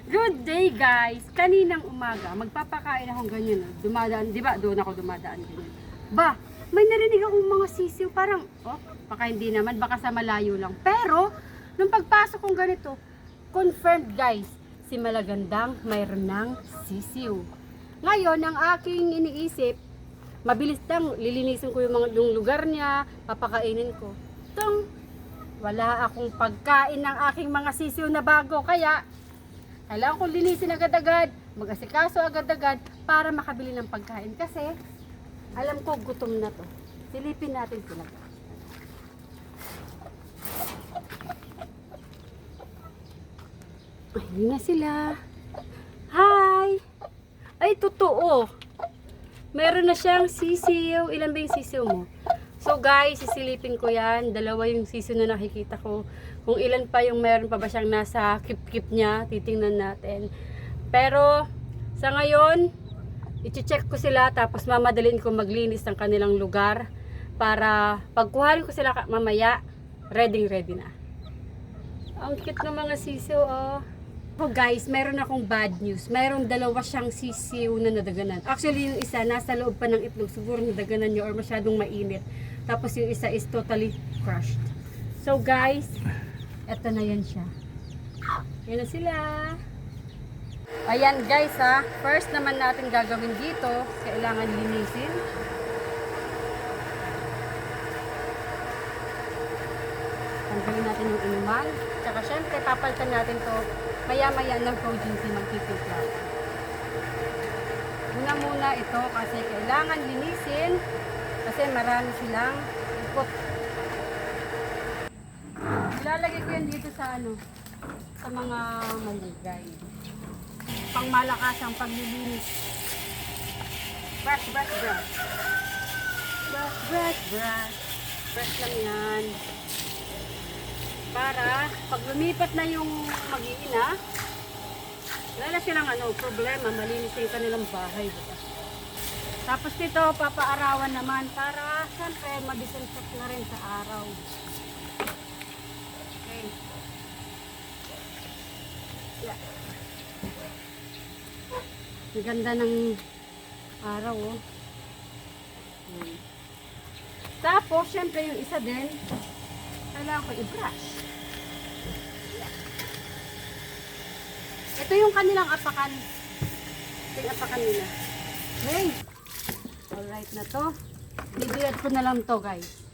Good day guys! Kaninang umaga, magpapakain akong ganyan. Dumadaan, di ba? Doon ako dumadaan ganyan. Ba, may narinig akong mga sisiw. Parang, baka hindi naman, baka sa malayo lang. Pero, nung pagpasok kong ganito, confirmed guys, si Malagandang mayroon ng sisiw. Ngayon, ang aking iniisip, mabilis lang, lilinisin ko yung lugar niya, papakainin ko. Wala akong pagkain ng aking mga sisiw na bago, kaya kailangan kong linisin agad-agad, mag-asikaso agad-agad para makabili ng pagkain. Kasi, alam ko gutom na to. Silipin natin sila. Ayun na sila. Hi! Ay, totoo. Meron na siyang sisiw. Ilan ba yung sisiw mo? So guys, sisilipin ko yan. Dalawa yung sisiw na nakikita ko. Kung ilan pa yung meron pa ba siyang nasa kip-kip niya, titingnan natin. Pero, sa ngayon, i-check ko sila tapos mamadalin ko maglinis ng kanilang lugar para pagkuhanin ko sila mamaya, ready na. Ang cute ng mga sisiw, oh. Oh guys, meron akong bad news. Meron dalawa siyang sisiw na nadaganan. Actually, yung isa nasa loob pa ng itlog. Siguro nadaganan niyo or masyadong mainit. Tapos yung isa is totally crushed. So guys, eto na yan siya. Yan na sila. Ayan guys ha. First naman natin gagawin dito. Kailangan linisin. Tanggalin natin yung inuman. Tsaka syempre papalitan natin to maya-maya ng Progency magpipigla. Muna ito kasi kailangan linisin kasi marami silang ikot. Ilalagay ko yan dito sa sa mga malugay. Pangmalakas ang paglilinis. Brush. Brush lang yan. Para pag lumipat na yung mag-iina, wala na silang problema, malinis yung kanilang bahay. Diba? Tapos dito, papaarawan naman para siyempre ma-disinfect na rin sa araw. Okay. Yeah. Ang ganda ng araw, oh. Tapos, syempre yung isa din, kailangan ko i-brush. Yeah. Ito yung kanilang apakan. Ito yung apakan nila. Okay. Alright na to. Bibiyad ko na lang to guys.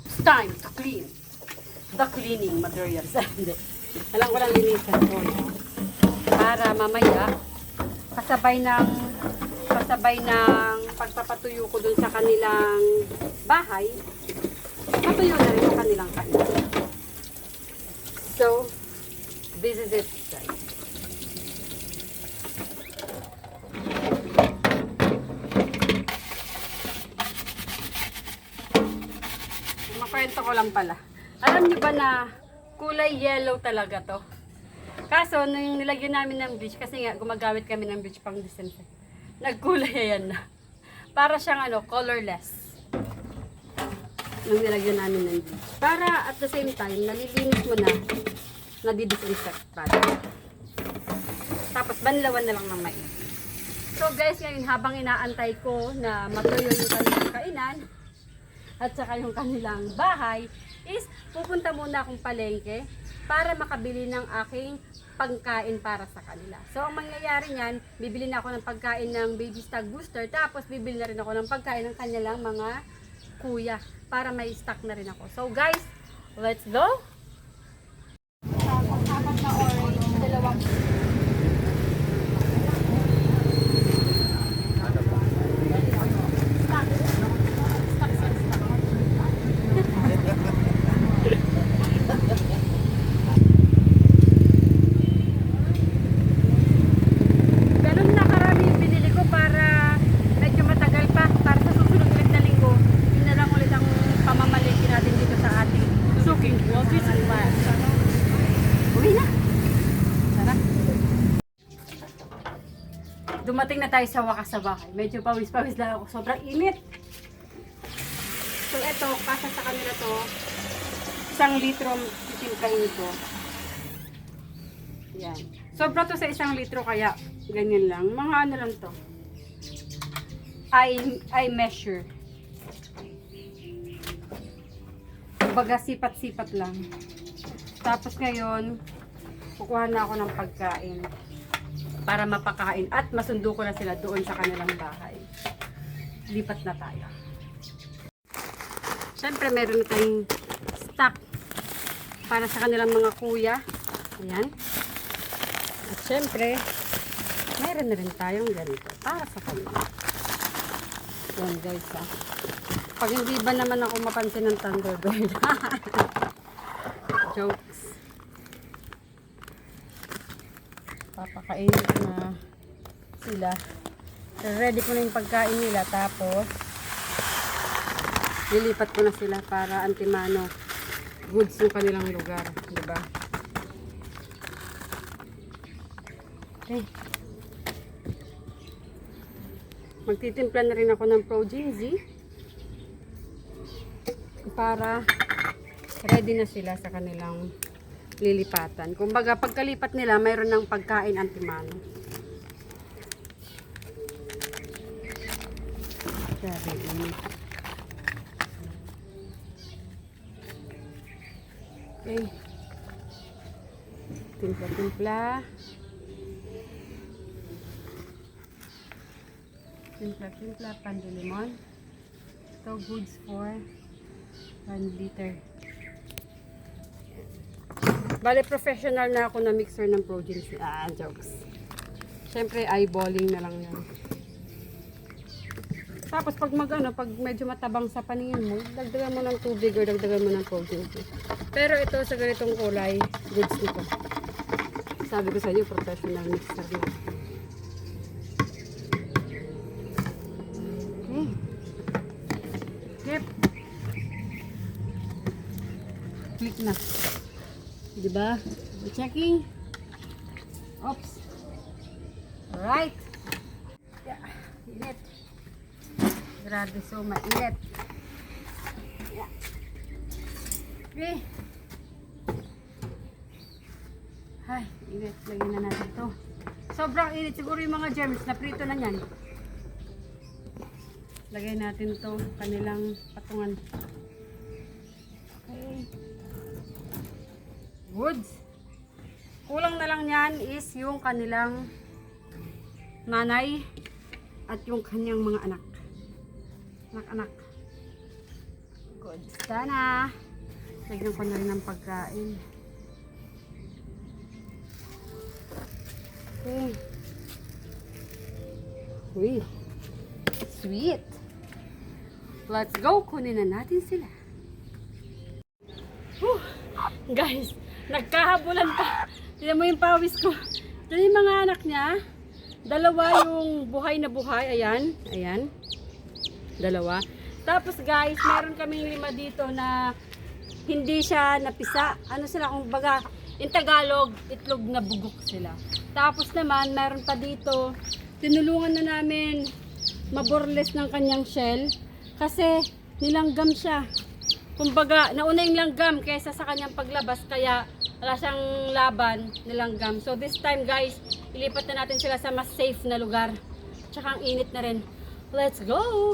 It's time to clean. The cleaning materials. Hindi. Alam ko lang linisan ko. Para mamaya kasabay ng pagpapatuyo ko dun sa kanilang bahay, matuyo na rin sa kanilang kanya. So, this is it, guys. Makwento ko lang pala. Alam niyo ba na kulay yellow talaga to? Kaso, nung nilagyan namin ng bleach, kasi nga gumagamit kami ng bleach pang disinfect, nagkulay yan na. Para siyang colorless. Nung nilagyan namin ng bleach. Para at the same time, nalilinis mo na, nadidisinfect pa. Tapos banlawan na lang ng maigi. So guys, ngayon habang inaantay ko na matuyo yung kanilang kainan, at saka yung kanilang bahay, is pupunta muna akong palengke para makabili ng aking pagkain para sa kanila. So, ang mangyayari niyan, bibili na ako ng pagkain ng Baby Stag Booster, tapos bibili na rin ako ng pagkain ng kanilang mga kuya para may stock na rin ako. So, guys, let's go! Apat na orange, dalawang dumating na tayo sa wakas sa bahay. Medyo pawis-pawis lang ako. Sobrang init. to, kasi sa kanila to, 1 litro titimplahin ko. Yan. Sobra to sa 1 litro, kaya ganyan lang. Mga ano lang to. I measure. Baga sipat-sipat lang. Tapos ngayon, kukuha na ako ng pagkain para mapakain at masundo ko na sila doon sa kanilang bahay. Lipat na tayo. Siyempre meron na tayong stock para sa kanilang mga kuya. Ayan. At siyempre, meron na rin tayong ganito para sa kanila. Yan guys ha. Pag hindi ba naman ako mapansin ng Thunderbird? Jokes. Papakainit na sila. Ready ko na yung pagkain nila. Tapos, lilipat ko na sila para antimano goods yung kanilang lugar. Diba? Okay. Magtitimpla na rin ako ng Pro-Ginzy para ready na sila sa kanilang lilipatan. Kumbaga, pagkalipat nila, mayroon ng pagkain antimano. Okay. Timpla-timpla. Timpla-timpla, pandilimon. Ito, goods for 1 liter. Bale, professional na ako na mixer ng Pro-Ginzy. Jokes. Siyempre, eyeballing na lang yan. Tapos, pag pag medyo matabang sa paningin mo, dagdagan mo ng tubig o dagdagan mo ng Pro-Ginzy. Pero ito, sa ganitong kulay, goods nito. Sabi ko sa inyo, professional mixer na. Okay. Yep. Click na. Diba? Checking. Oops. Alright. Yeah. Init. Grabe, so mainit. Yeah. Okay. Ay, init. Lagyan na natin to. Sobrang init. Siguro yung mga germs na prito na yan. Lagay natin to kanilang patungan. Okay. Goods. Kulang na lang yan is yung kanilang nanay at yung kanyang mga anak. Anak-anak. Goods. Sana. Lagyan ko na rin ng pagkain. Okay. Uy. Sweet. Let's go. Kunin na natin sila. Guys, nagkahabulan pa. Tignan mo yung pawis ko. Ito yung mga anak niya. Dalawa yung buhay na buhay. Ayan. Ayan. Dalawa. Tapos guys, meron kaming 5 dito na hindi siya napisa. Ano sila, kung baga, in Tagalog, itlog na bugok sila. Tapos naman, meron pa dito, tinulungan na namin maborles ng kanyang shell. Kasi nilanggam siya. Kumbaga, nauna yung langgam kaysa sa kanyang paglabas, kaya wala siyang laban, nilanggam. So this time guys, ilipat na natin sila sa mas safe na lugar. Tsaka ang init na rin. Let's go!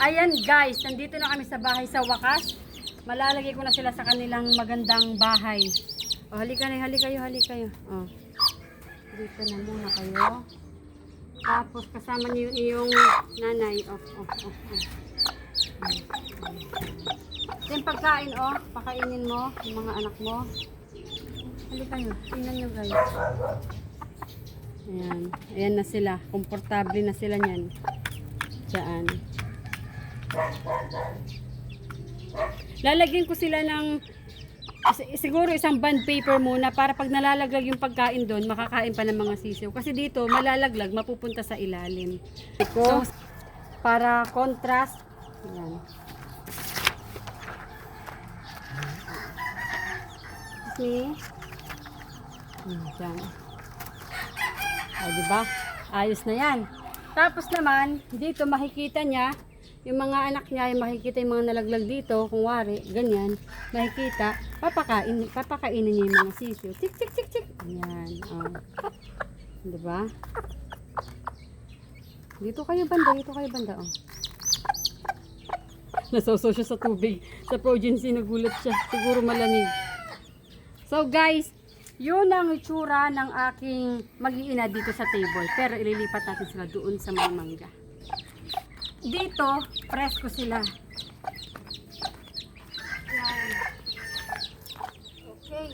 Ayan guys, nandito na kami sa bahay sa wakas. Malalagay ko na sila sa kanilang magandang bahay. O, halika na, halika kayo. O, dito na muna kayo. Tapos kasama niyo yung nanay. O. Yung pagkain, pakainin mo yung mga anak mo. Halika nyo, tingnan nyo guys. Ayan, ayan na sila. Komportable na sila nyan. Diyan. Lalagyan ko sila ng siguro isang bond paper muna para pag nalalaglag yung pagkain doon, makakain pa ng mga sisiw. Kasi dito, malalaglag, mapupunta sa ilalim. So, para contrast, ayan. See? Diyan. O, diba? Ayos na yan. Tapos naman, dito makikita niya yung mga anak niya, yung makikita yung mga nalaglag dito, kung wari, ganyan, makikita, papakainin niya yung mga sisiw. Tik, tik, tik, tik. Ayan, oh. Diba? Dito kayo banda, oh. Nasawsaw siya sa tubig. Sa Progency, nagulat siya. Siguro malamig. So guys, yun ang itsura ng aking mag-iina dito sa table. Pero ililipat natin sila doon sa mga mangga. Dito, presko sila. Yan. Okay.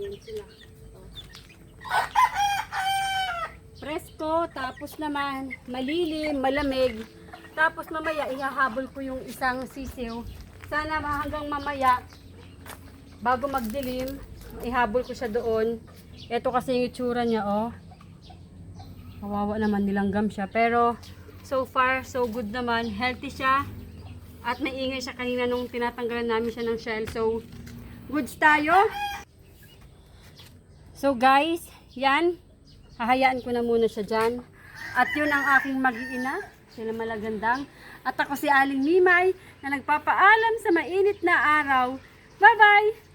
Yan sila. Presko, tapos naman malilim, malamig. Tapos mamaya ihahabol ko yung isang sisiw. Sana hanggang mamaya, bago magdilim, ihabol ko siya doon. Ito kasi yung itsura niya, oh. Kawawa naman, nilanggam siya. Pero, so far, so good naman. Healthy siya. At naingay siya kanina nung tinatanggalan namin siya ng shell. So, goods tayo. So guys, yan. Hahayaan ko na muna siya dyan. At yun ang aking mag-iina. Sila malagandang. At ako si Aling Mimay na nagpapaalam sa mainit na araw. Bye-bye!